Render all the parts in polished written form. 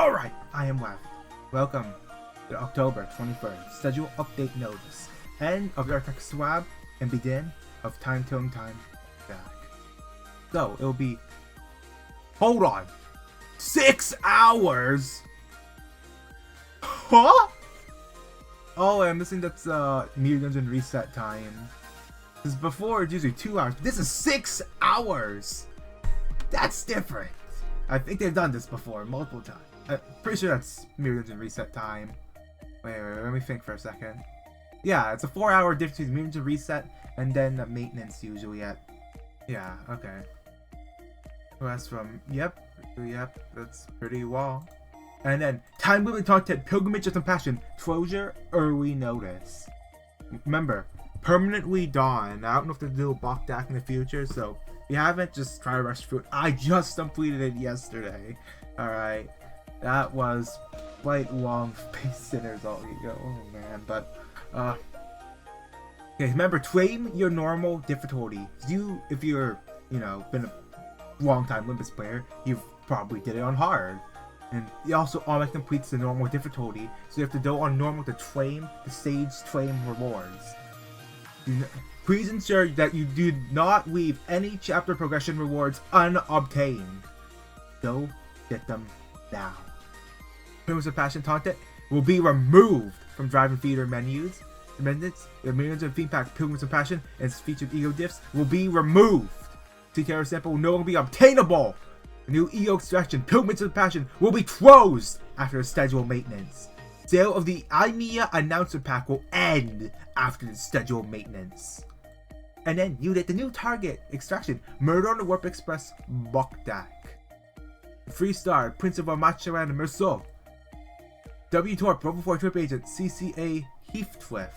Alright, I am Wav. Welcome to October 23rd. Schedule update notice. End of the Arknights swab and begin of time back. So, it'll be... Hold on! 6 hours?! Huh?! Oh, I'm missing that's Mili Dungeon reset time. Because before it's usually 2 hours. This is 6 hours! That's different! I think they've done this before multiple times. I'm pretty sure that's Mili Dungeon reset time. Wait, let me think for a second. Yeah, it's a 4-hour difference between Mili Dungeon reset and then the maintenance usually at... Yeah, okay. Well, that's from... Yep, that's pretty well. And then, time moving content, Pilgrimage of Compassion, closure, early notice. Remember, permanently dawn. I don't know if they'll do a block deck in the future, so if you haven't, just try to rush through it. I just completed it yesterday. Alright. That was quite long space sinners all you go. Oh man, but okay, remember, claim your normal difficulty. If you're, been a long time Limbus player, you've probably did it on hard. And it also automatically completes the normal difficulty, so you have to go on normal to claim the stage claim rewards. Please ensure that you do not leave any chapter progression rewards unobtained. Go get them now. Pilgrimage of Passion content will be removed from Drive and Feeder menus. Amendments, the Morimens and theme pack Pilgrimage of Passion and its featured ego diffs will be removed. TKR sample will no longer be obtainable. The new ego extraction, Pilgrimage of Passion, will be closed after the scheduled maintenance. Sale of the IMEA announcer pack will end after the scheduled maintenance. And then you get the new target extraction, Murder on the Warp Express Buck Deck. 3-star Prince of ManchaLand and Meursault. W-Torp Level 4 Trip Agent CCA Heathcliff.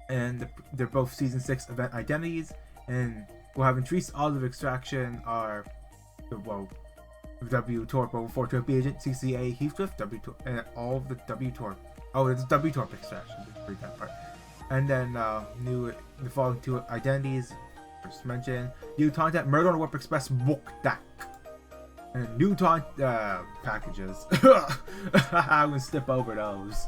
And they're both Season 6 event identities. And we'll have increased odds of extraction are, W-Torp Level 4 Trip Agent CCA Heathcliff, W-Torp, and all of the W-Torp. Oh, it's W-Torp extraction. Read that part. And then the following two identities, first mentioned, new content, Murder on the Warp Express Book Deck. And new packages. I'm gonna skip over those.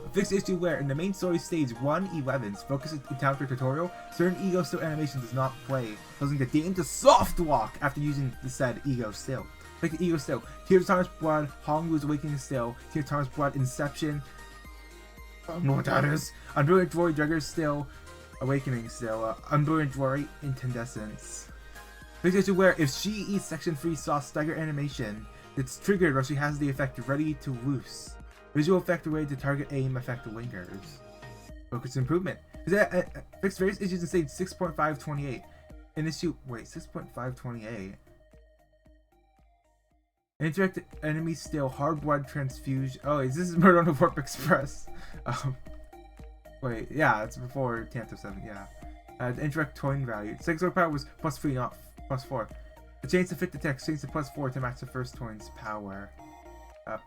A fixed issue where in the main story stage 111's focus encounter tutorial, certain ego still animation does not play, causing the game to soft lock after using the said ego still. Like the ego still, Tears of Time's Blood, Hongwoo's Awakening still, Tears of Time's Blood Inception. I don't know what that is. Unbrilliant Glory Dragger still, Awakening still, Unbrilliant Glory Incandescence. Fixed issue where if she eats section 3 sauce stagger animation, it's triggered while she has the effect ready to loose. Visual effect related to target aim effect lingers. Focus improvement. Fixed various issues in stage 6.528. In issue 6.528. Interact enemy still hard blood transfusion. Oh, is this Murder on the Warp Express? Yeah, it's before Tanto 7. Yeah. The interact coin value. Second power was +3, not +4. The change to fit the text, change to +4 to match the first coin's power.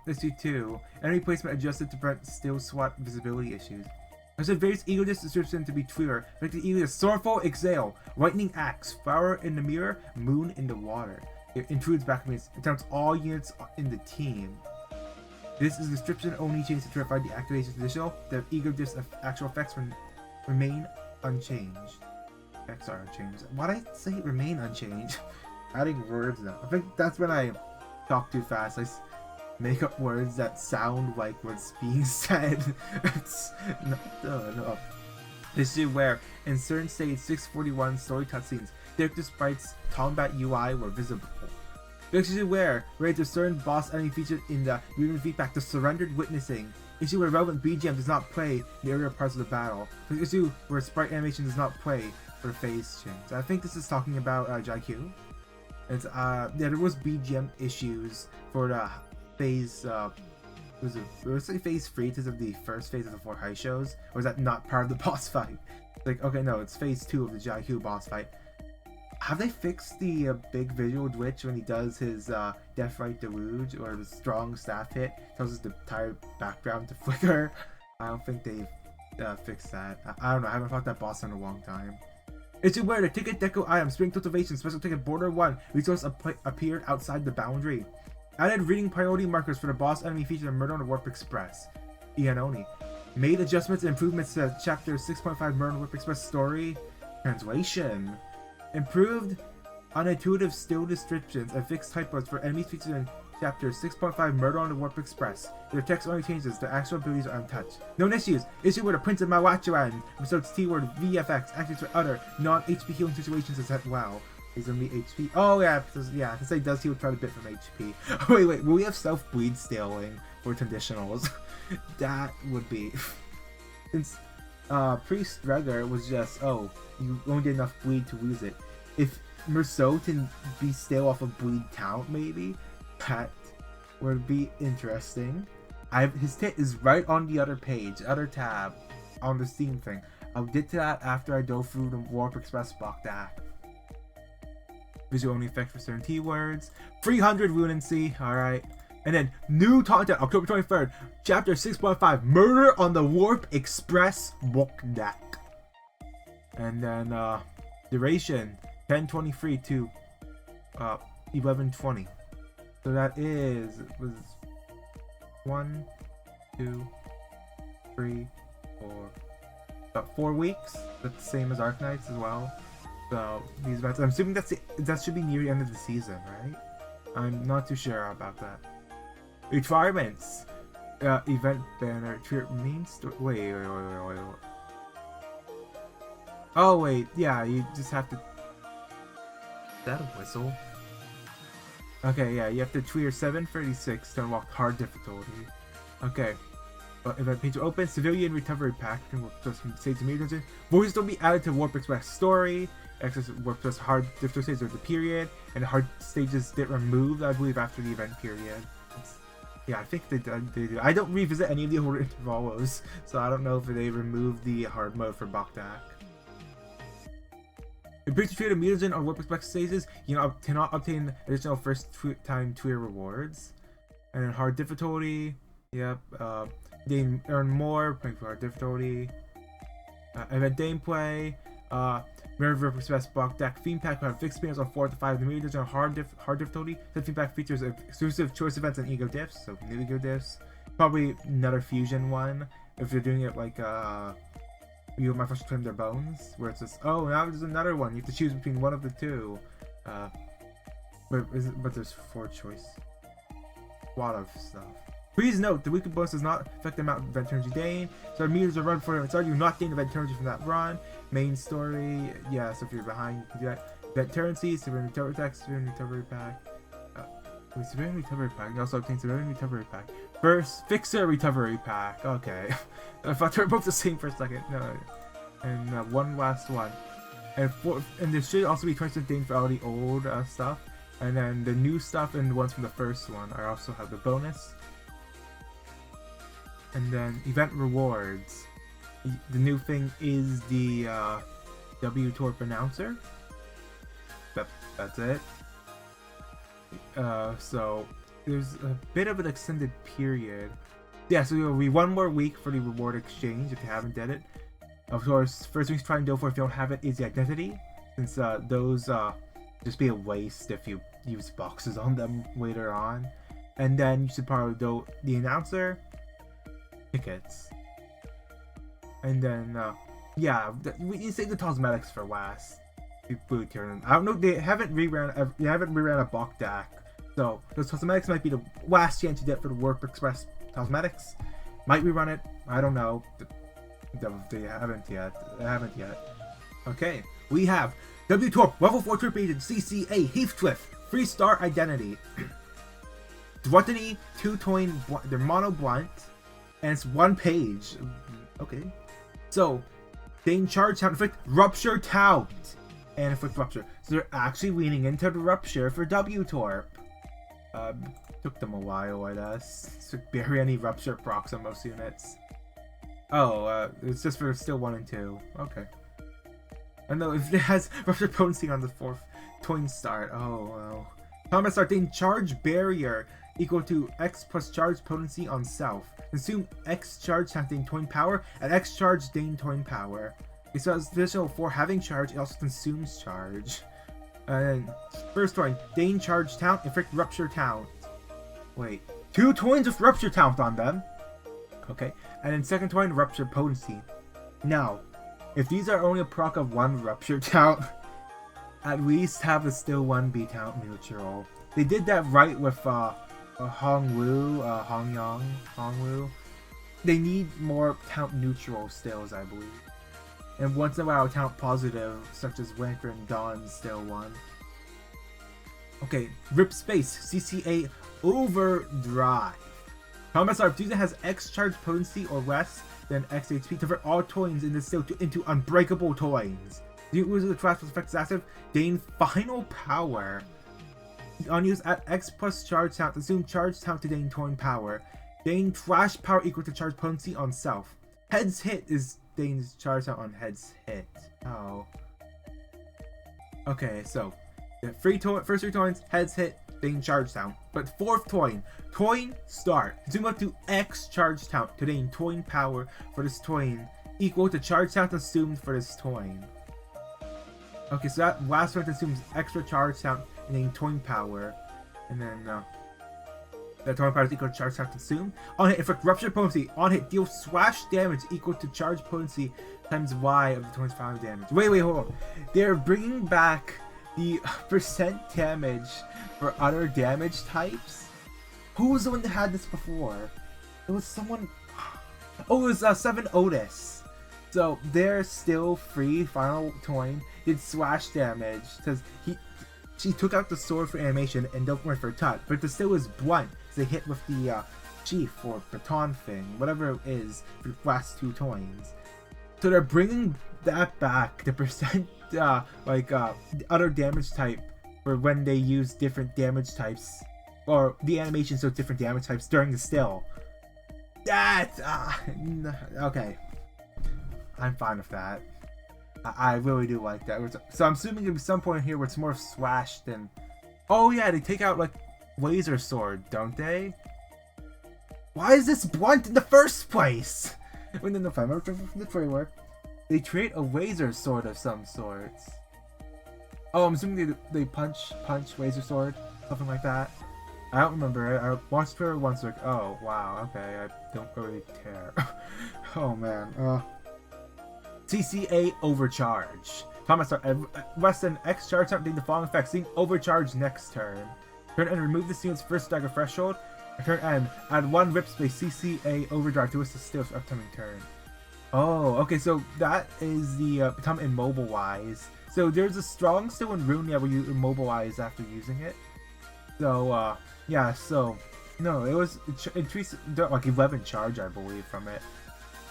Issue 2. Enemy placement adjusted to prevent still SWAT visibility issues. I said various ego description to be clearer. Like the ego is Sorrowful Exhale, Lightning Axe, Flower in the Mirror, Moon in the Water. It intrudes back means attempts all units in the team. This is description only change to verify the activation conditional. The ego disc actual effects remain unchanged. Effects are unchanged. Why did I say remain unchanged? Adding words now. I think that's when I talk too fast. I make up words that sound like what's being said. It's no. This is where in certain stage 641 story cutscenes, character sprites combat UI were visible. This is where related to certain boss enemy featured in the Morimens feedback to surrendered witnessing. Issue where relevant BGM does not play in the earlier parts of the battle. This issue where sprite animation does not play for phase change. I think this is talking about JQ. It's there was BGM issues for the phase was it phase 3 because of the first phase of the 4 high shows, or is that not part of the boss fight? Like, okay, no, it's phase 2 of the JQ boss fight. Have they fixed the big visual glitch when he does his Death Right Deluge or the strong staff hit causes the entire background to flicker? I don't think they've fixed that. I don't know, I haven't fought that boss in a long time. Issue where the ticket deco item Spring Cultivation Special Ticket Border 1 resource appeared outside the boundary. Added reading priority markers for the boss enemy featured in Murder on the Warp Express. Ianoni. Made adjustments and improvements to Chapter 6.5 Murder on the Warp Express story. Translation. Improved unintuitive still descriptions and fixed typos for enemies featured in Chapter 6.5 Murder on the Warp Express. Their text only changes, their actual abilities are untouched. Known issues. Issue with a Prince of ManchaLand. Episodes T-word VFX. Actions for other non-HP healing situations as well. Is only HP. Oh yeah, I can say does heal quite a bit from HP. Wait, will we have self-bleed scaling for conditionals? That would be... Since Priest Gregor was just, oh, you only get enough bleed to lose it. If Meursault can be stale off of bleed count, maybe, that would be interesting. His tit is right on the other page, other tab, on the Steam thing. I'll get to that after I go through the Warp Express Bokdak. Visual only effect for certain keywords. 300 Runancy, alright. And then, new content, October 23rd, Chapter 6.5, Murder on the Warp Express Bokdak. And then, duration, 10:23 to 11:20. So that was 1, 2, 3, 4, about 4 weeks. That's the same as Arknights as well. So these events, I'm assuming that should be near the end of the season, right? I'm not too sure about that. Requirements. Event banner. Means. Wait. Oh wait, yeah, you just have to. Is that a whistle? Okay, yeah, you have to clear 736 to unlock hard difficulty. Okay. Event page open. Civilian recovery pack. Just save the Mili. Voices will be added to Warp Express story. Access Warp Express hard difficulty stages of the period, and the hard stages get removed, I believe, after the event period. Yeah, I think they do. I don't revisit any of the older intervalos, so I don't know if they removed the hard mode for Bokdak. In previous treated Mili or Warp Express stages, you cannot obtain additional first-time Twitter rewards. And then hard difficulty, yep. They earn more playing for hard difficulty. Event gameplay. Murder Express Bokdak theme pack will have fixed experience on 4 to 5 the Mili on hard difficulty. The theme pack features exclusive choice events and ego diffs, so new ego diffs. Probably another fusion one if you're doing it like you might first trim their bones, where it's just now there's another one. You have to choose between one of the two. But there's 4 choice. A lot of stuff. Please note, the weekly bonus does not affect the amount of event turns you gain. So meters are run for it. Sorry, you not gain event turns from that run. Main story, yeah, so if you're behind, you can do that. Event currency, civilian recovery pack, civilian recovery pack. Civilian recovery pack. You also obtain civilian recovery pack. First, fixer recovery pack. Okay. I thought they were both the same for a second. No. And one last one. And there should also be 20% gain for all the old stuff. And then the new stuff and the ones from the first one. I also have the bonus. And then event rewards. The new thing is the W-Torp announcer. That's it. So there's a bit of an extended period. Yeah, so it'll be 1 more week for the reward exchange if you haven't did it. Of course, first thing to try and go for if you don't have it is the identity, since those just be a waste if you use boxes on them later on. And then you should probably do the announcer, tickets, and then yeah, you save the cosmetics for last. Food turn. I don't know. They haven't reran a Bokdak, so those cosmetics might be the last chance you get for the Warp Express cosmetics. Might rerun it. I don't know. They haven't yet. Okay, we have W-Torp, level 4 troop agent, CCA, Heathcliff, 3-star identity. Dwatany, 2-coin, they're mono blunt, and it's 1 page. Okay. So, they in charge sound effect, Rupture Tout, and inflict Rupture. So they're actually leaning into the Rupture for W-Torp. Took them a while, I guess. So bury any Rupture procs on most units. Oh, it's just for still 1 and 2. Okay. I know if it has Rupture Potency on the 4th coin start. Oh, well. Combat start, gain charge barrier equal to X plus charge potency on self. Consume X charge times gain coin power, and X charge gain coin power. It says additional for having charge, it also consumes charge. And then, first one, gain charge count, inflict Rupture count. Wait. 2 Toins with Rupture Talent on them. Okay. And then second Toin, Rupture Potency. Now, if these are only a proc of 1 Rupture Talent, at least have a still 1B Talent neutral. They did that right with Hongwu. They need more Talent neutral stills, I believe. And once in a while, Talent positive, such as Winter and Dawn, still 1. Okay, Rip Space, CCA Overdrive. Combat Star, if user has X charge potency or less than X HP, convert all Toins in this still into Unbreakable Toins. The user the Trash effect is active, gain Final Power. Unused at X plus charge count, assume charge count to gain Toin power. Gain Trash Power equal to charge potency on self. Heads hit is gains charge count on heads hit. Oh. Okay, so first 3 Toins, heads hit, gain charge count. But 4th Toin start. Zoom up to X charge count to gain Toin power for this Toin equal to charge count assumed for this Toin. Okay, so that last one assumes extra charge count and then Toin power, and then that Toin power is equal to charge count consumed. On hit, inflict Rupture Potency. On hit, deal slash damage equal to charge potency times Y of the Toin's final damage. Wait, hold on. They're bringing back the percent damage for other damage types. Who was the one that had this before? It was someone. Oh, it was 7 Otis. So they're still free. Final Toin did slash damage because she took out the sword for animation and don't went for touch, but the still is blunt. So they hit with the chief or baton thing, whatever it is, for the last 2 Toins. So they're bringing that back. The percent the other damage type for when they use different damage types, or the animation shows different damage types during the still. That okay. I'm fine with that. I really do like that. So I'm assuming there'll be some point here where it's more slash than. Oh yeah, they take out like laser sword, don't they? Why is this blunt in the first place? When the from the trailer, they create a laser sword of some sorts. Oh, I'm assuming they punch laser sword, something like that. I don't remember. I watched her once. Like, oh wow, okay, I don't really care. Oh man. CCA Overcharge. Combat Star, less than X charge time, the following effects. Seeing Overcharge next turn. Turn and remove the student's first stagger threshold. Turn and add 1 Rip Space CCA Overdrive to assist still for upcoming turn. Oh, okay, so that is the become immobilize. So there's a strong still in Runia where you immobilize after using it. So, yeah, so, no, it was increased like 11 charge, I believe, from it.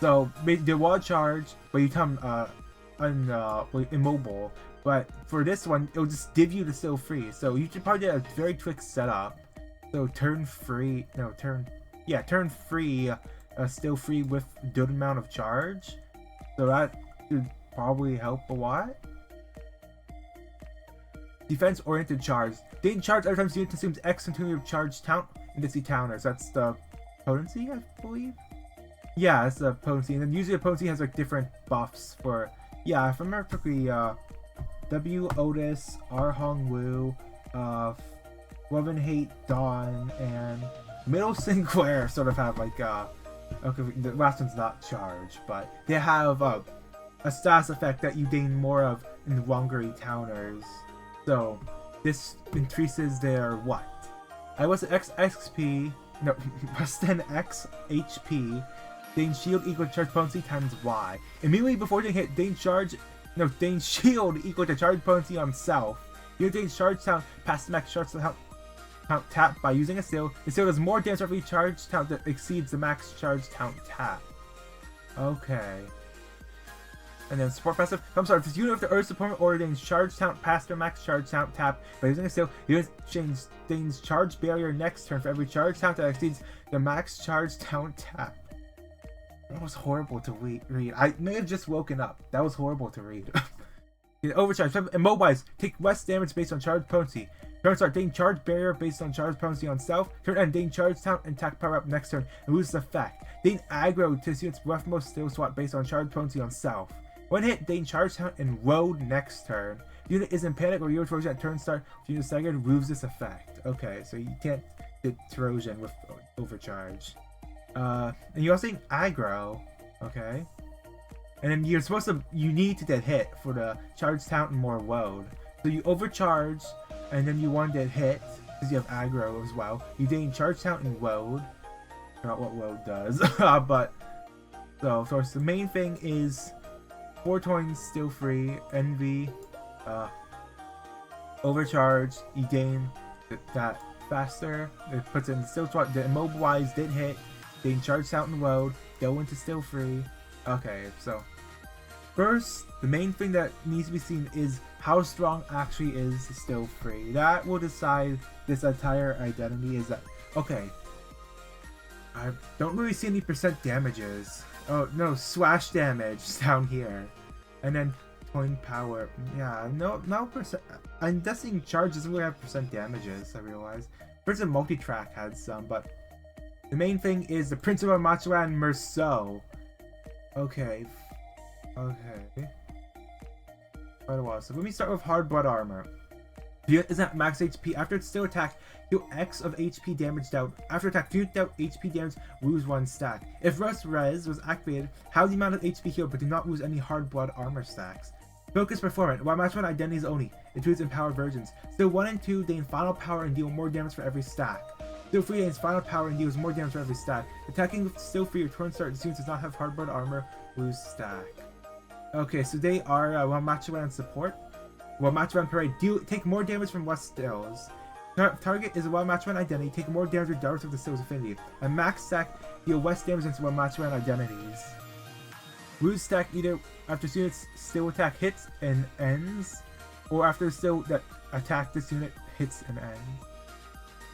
So they will charge, but you become immobile. But for this one, it'll just give you the still free. So you should probably get a very quick setup. So turn free, still free with a good amount of charge. So that should probably help a lot. Defense oriented charge. Gain charge every time student consumes X continuity of charge count and DC counters. That's the potency, I believe. Yeah, it's the potency, and then usually the potency has like different buffs for. Yeah, if I remember correctly, W Otis, R Hongwu, Love and Hate Dawn, and Middle Sinclair sort of have like okay, the last one's not charged, but they have a status effect that you gain more of in longer encounters. So this increases their what? I was X XP, no, less than X HP. Gain shield equal to charge potency times Y. Immediately before they hit, gain shield equal to charge potency on self. You gain charge count past the max charge count tap by using a still. The still does more damage for every charge count that exceeds the max charge count tap. Okay. And then support passive. I'm sorry, if this unit of the Earth support order gains charge count past their max charge count tap by using a still, you gains charge barrier next turn for every charge count that exceeds the max charge count tap. That was horrible to read. I may have just woken up. That was horrible to read. Overcharge. Immobilize. Take less damage based on charge potency. Turn start. Gain charge barrier based on charge potency on self. Turn end. Gain charge count and attack power up next turn and lose effect. Gain aggro to student's leftmost still swap based on charge potency on self. When hit, gain charge count and road next turn. Unit is in panic or your version at turn start. If unit staggered, lose this effect. Okay, so you can't Trojan with overcharge. And you also think aggro, okay. And then you need to get hit for the charge count and more load. So you overcharge, and then you want to get hit because you have aggro as well. You gain charge count and load. Not what load does, but so of course the main thing is 4 coins still free, envy, overcharge. You gain that faster. It puts it in still spot. The immobilize did hit. Gain charge count and load. Go into still free. Okay, so first the main thing that needs to be seen is how strong actually is still free. That will decide this entire identity. Is that okay? I don't really see any percent damages. Oh no, slash damage down here, and then coin power. Yeah, no percent. I'm guessing charge doesn't really have percent damages. I realize. Person multi-track had some, but the main thing is the Prince of ManchaLand Meursault. Okay. Quite a while. So let me start with hard blood armor. Unit is at max HP. After its still attack, deal X of HP damage dealt. After attack, unit dealt HP damage, lose 1 stack. If Res was activated, have the amount of HP healed, but do not lose any hard blood armor stacks. Focus performance. While matching identities only, includes empowered versions. Still 1 and 2 gain final power and deal more damage for every stack. Still 3 gains final power and deals more damage for every stack. Attacking with still 3 or turn start students does not have hard blood armor, lose stack. Okay, so they are ManchaLand support. ManchaLand Parade. Take more damage from less stills. Target is a ManchaLand identity. Take more damage regardless of the still's affinity. And max stack deal less damage into ManchaLand identities. Lose stack either after unit's still attack hits and ends, or after still that attack this unit hits and ends.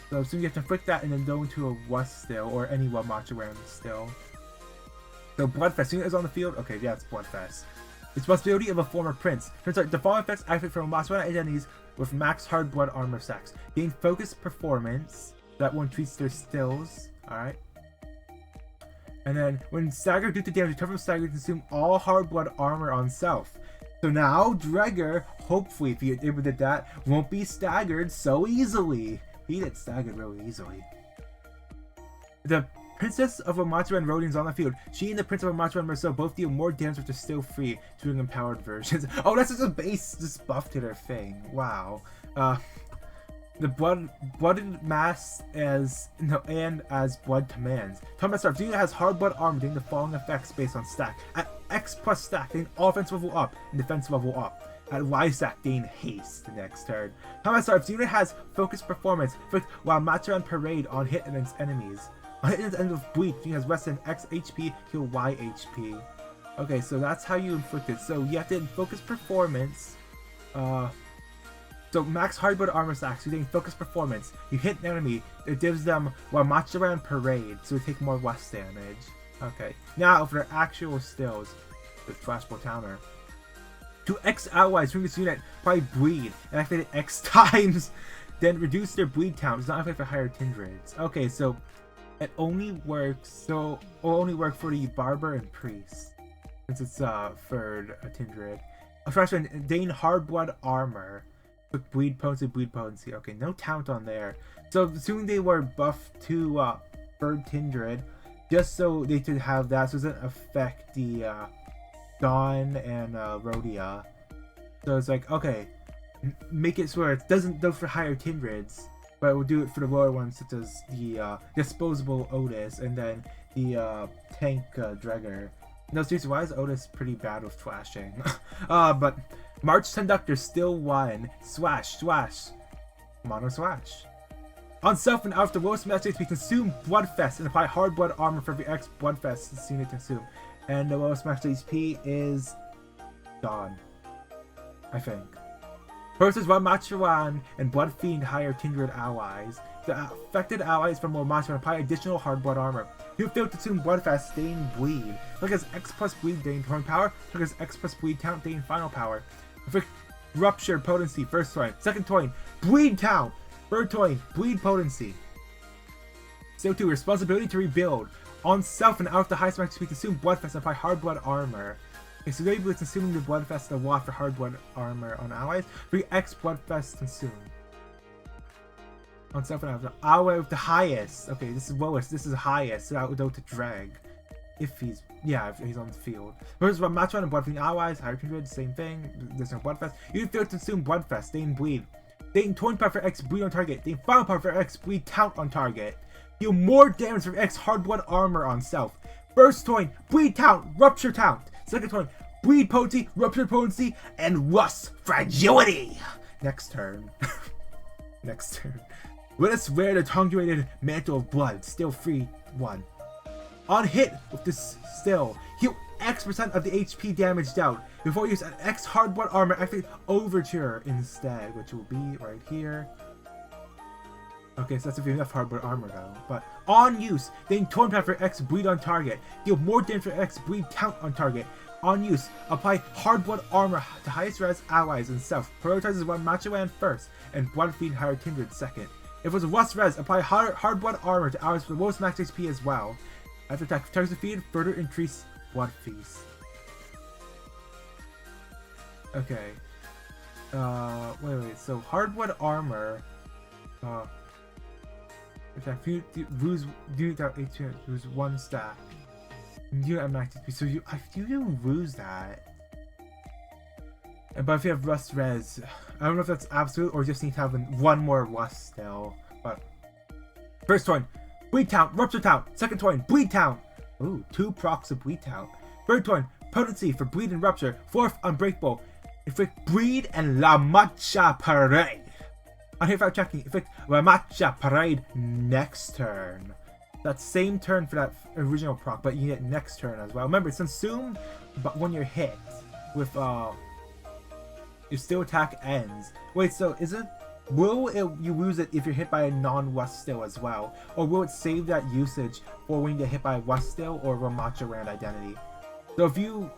So soon you have to inflict that and then go into a West still or any ManchaLand still. So Bloodfest. Unit is on the field. Okay, yeah, it's Bloodfest. Responsibility of a former prince. Turns out the following effects activate from ManchaLand identities with max hard blood armor stacks. Gain focus performance. That one treats their stills. Alright. And then when staggered due to damage, recover from stagger, consume all hard blood armor on self. So now Dregger, hopefully if he did that, won't be staggered so easily. He gets staggered really easily. The Princess of ManchaLand Rodian is on the field. She and the Prince of ManchaLand Meursault both deal more damage which are still free to empowered versions. Oh, that's just a base just buff to their thing. Wow. The blooded mass as blood commands. Combat starts. Unit has hard blood armor doing the following effects based on stack. At X plus stack, gain offense level up and defense level up. At Y stack, gain haste the next turn. Combat starts. Unit has focus performance while ManchaLand Parade on hit against enemies. On hit at the end of bleed, unit has less than X HP, heal Y HP. Okay, so that's how you inflict it. So you have to focus performance. So max hard blood armor stacks, you gain focus performance. You hit an enemy, it gives them ManchaLand Parade, so you take more less damage. Okay, now for their actual stills, the flashball counter. To X allies from this unit probably bleed and activate it X times, then reduce their bleed count. It's not effective for higher kindreds. Okay, so it only works. So it'll only work for the barber and priest, since it's third a kindred. A freshman gain hard blood armor. With bleed potency. Okay, no count on there. So assuming they were buffed to third kindred, just so they could have that, so it doesn't affect the Dawn and Rhodia. So it's like, okay, make it so it doesn't go for higher kindreds, but it will do it for the lower ones, such as the disposable Otis and then the tank Dregger. No, seriously, why is Otis pretty bad with flashing? But March Conductor still won. Swash. Mono Swash. On self and after lowest match HP, consume Bloodfest and apply hard blood armor for every X Bloodfest this unit consume. And the lowest max HP is Dawn, I think. Versus ManchaLand and Blood Fiend higher kindred allies. The affected allies from ManchaLand apply additional hard blood armor. You fail to consume Bloodfest, gain bleed. Look as X plus bleed, gain turn power. Look as X plus bleed count, gain final power. Inflict rupture potency, first coin. Second coin, bleed count. Third coin, bleed potency. Still 2, responsibility to rebuild. On self and out of the highest max, we consume Bloodfest and apply hard blood armor. Okay, so they'll be consuming the Bloodfest a lot for hard blood armor on allies. 3 X Bloodfest consume. On self and after. Awe with the highest. Okay, this is lowest. This is highest. So that would go to drag. If he's on the field. Whereas ManchaLand and Bloodfiend allies, higher kindred, same thing. There's no Bloodfest. You feel to consume Bloodfest, Dane bleed. Dane torn power for X bleed on target. Dane final power for X bleed count on target. Deal more damage for X hard blood armor on self. First toin, bleed count, rupture count. Second toin, bleed potency, rupture potency, and rust fragility. Next turn. Next turn. Let us wear the tongulated mantle of blood. Still free 1. On hit with this still, heal X% of the HP damage dealt. Before you use an X hard blood armor, activate Overture instead, which will be right here. Okay, so that's if you have enough hard blood armor though. But on use, then torn path for X bleed on target. Deal more damage for X bleed count on target. On use, apply hard blood armor to highest res allies and self. Prioritizes one ManchaLand first and Bloodfiend higher kindred second. If it was rust res, apply hard blood armor to allies for the lowest max HP as well. After attack targets defeated, further increase blood feast. Okay. Wait. So hard blood armor. Attack. Lose lose 1 stack. You have max HP, so you lose that. But if you have rust res, I don't know if that's absolute or just need to have 1 more rust still. But first one. Bleed count, rupture count. Second toin, bleed count. Ooh, 2 procs of bleed count. Third toin, potency for bleed and rupture. Fourth, unbreakable. Inflict bleed and La Matcha Parade. On hit without checking, inflict La Matcha Parade next turn. That same turn for that original proc, but you get next turn as well. Remember, it's consumed, but when you're hit with your still attack ends. Wait, so is it? Will you lose it if you're hit by a non-rust still as well? Or will it save that usage for when you get hit by a rust still or a ManchaLand identity? So if you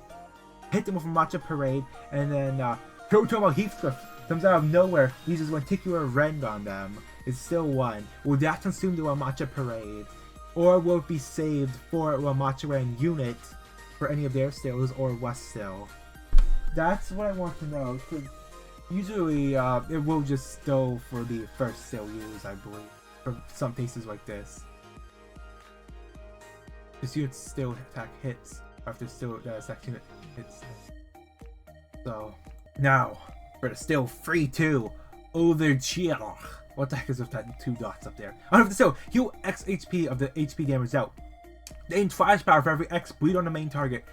hit them with a Matcha Parade and then Heathcliff comes out of nowhere, uses Lenticular Rend on them, it's still 1. Will that consume the Matcha Parade? Or will it be saved for a ManchaLand unit for any of their stills or rust still? That's what I want to know. Usually, it will just still for the first still use, I believe, for some cases like this. This unit's still attack hits after still section hits. So now for the still free 2 Overture. What the heck is with that 2 dots up there? On the still, heal X HP of the HP damage out. Gain flash power for every X bleed on the main target.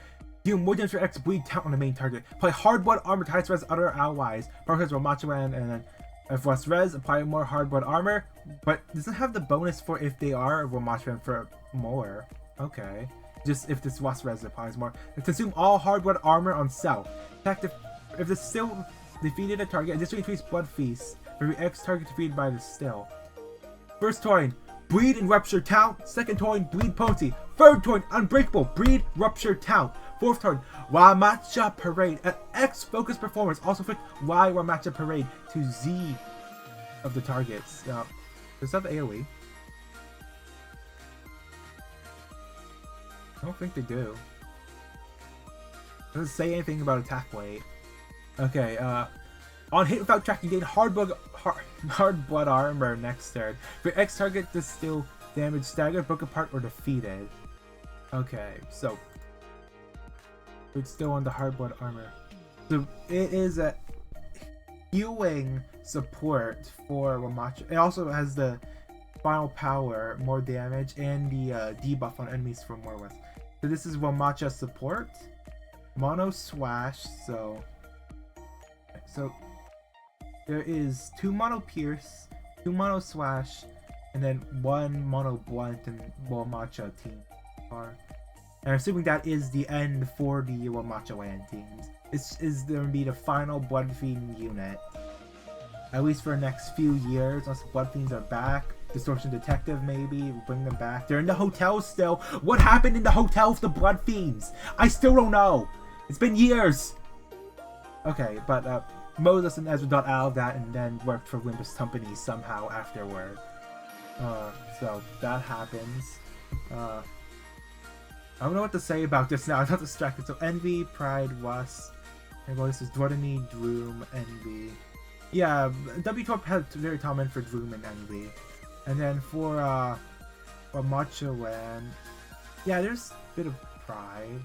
Deal more damage for X bleed count on the main target. Apply hard blood armor to highest res other allies. Prioritize ManchaLand, and then if rust res, apply more hard blood armor. But doesn't have the bonus for if they are ManchaLand for more. Okay. Just if this rust res applies more. And consume all hard blood armor on self. Attack if the still defeated a target, additionally increase blood feast for every X target defeated by the still. First toin, bleed and rupture count. Second toin, bleed potency. Third toin, unbreakable, bleed, rupture count. Fourth turn, La Matcha Parade. At X focus performance, also click Y La Matcha Parade to Z of the targets. Does that have AoE? I don't think they do. It doesn't say anything about attack weight. Okay, on hit without tracking, gain hard blood armor next turn. For X target, this still damage staggered, broke apart, or defeated. Okay, so it's still on the hard blood armor. So it is a healing support for Wamacha. It also has the final power, more damage, and the debuff on enemies for more with. So this is Wamacha support. Mono Swash, so there is 2 Mono Pierce, 2 Mono Slash, and then 1 Mono Blunt and Wamacha team. And I'm assuming that is the end for the ManchaLand teams. This is going to be the final Bloodfiend unit. At least for the next few years, once the Bloodfiends are back. Distortion Detective maybe, we'll bring them back. They're in the hotel still. What happened in the hotel with the Bloodfiends? I still don't know. It's been years. Okay, but Moses and Ezra got out of that and then worked for Limbus Company somehow afterward. So that happens. I don't know what to say about this now. I'm not distracted. So Envy, Pride, Lust. And well, this is Dwartany, Droom, Envy. Yeah, W12 had very common for Droom and Envy. And then for ManchaLand, yeah, there's a bit of pride.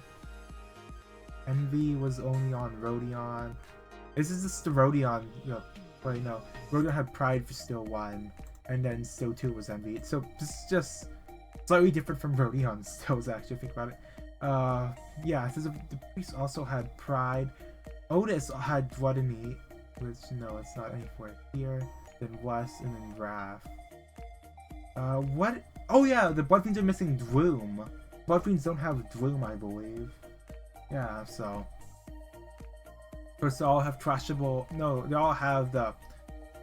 Envy was only on Rodion. This is just the Rodion, wait, no. Rodion had pride for still 1, and then still 2 was Envy. So this is just slightly different from Rodion stills, actually, think about it. Yeah, so the priest also had pride. Otis had Gluttony, which, no, it's not anywhere here. Then West, and then Wrath. What? Oh yeah, the Blood Fiends are missing Gloom. Blood Fiends don't have Gloom, I believe. Yeah, so. Of course, they all have trashable. No, they all have the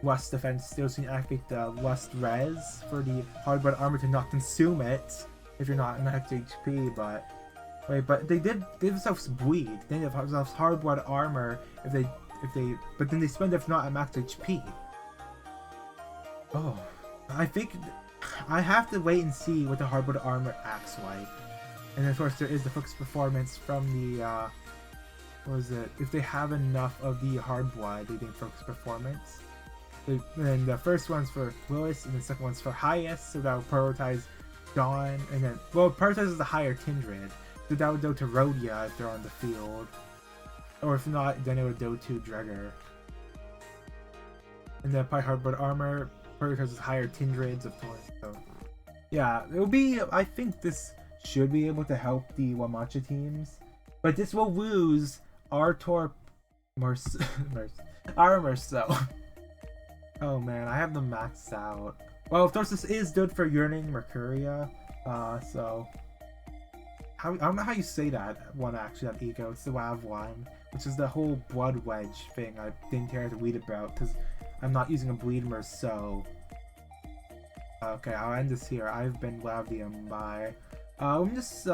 Lust defense still, so you can activate the Lust res for the hardboard armor to not consume it if you're not max HP. But wait, but they did give themselves bleed. They have themselves hardboard armor if they, but then they spend it if not at max HP. Oh, I think I have to wait and see what the hardboard armor acts like. And of course, there is the focus performance from the, what was it? If they have enough of the hard blood, they think focus performance. And the first one's for lowest, and the second one's for highest, so that would prioritize Dawn, and then, well, prioritizes the higher Kindred, so that would go to Rhodia if they're on the field. Or if not, then it would go to Dregger. And then by hardboard armor, prioritizes higher Kindreds, of course. So, yeah, it'll be, I think this should be able to help the Wamacha teams, but this will lose our Meursault. Oh man, I have them maxed out. Well, of course, this is good for Yearning Mercuria. So I don't know how you say that one actually. That ego, it's the WAV one, which is the whole blood wedge thing. I didn't care to read about because I'm not using a bleed Meursault. Okay, I'll end this here. I've been Lavium. Bye. Let me just